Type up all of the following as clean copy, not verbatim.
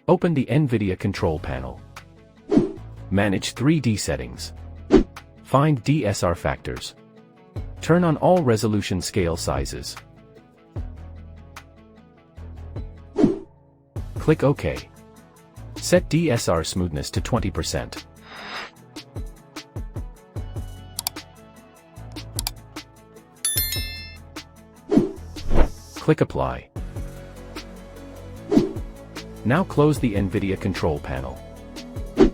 Open the Nvidia control panel. Manage 3D settings. Find DSR Factors. Turn on all resolution scale sizes. Click OK. Set DSR smoothness to 20%. Click Apply. Now close the Nvidia control panel.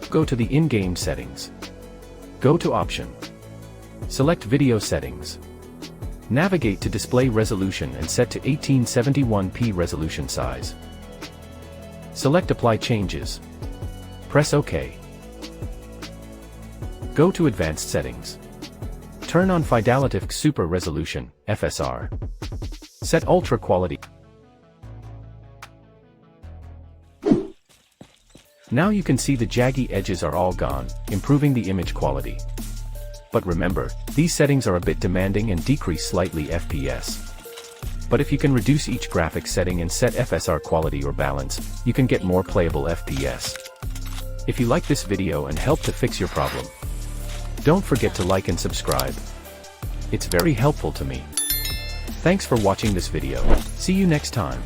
Go to the in-game settings. Go to Option. Select Video Settings. Navigate to Display Resolution and set to 1871p resolution size. Select Apply Changes. Press OK. Go to Advanced Settings. Turn on Fidelitive Super Resolution, FSR. Set Ultra Quality. Now you can see the jaggy edges are all gone, improving the image quality. But remember, these settings are a bit demanding and decrease slightly FPS. But if you can reduce each graphics setting and set FSR quality or balance, you can get more playable FPS. If you like this video and help to fix your problem, don't forget to like and subscribe. It's very helpful to me. Thanks for watching this video. See you next time.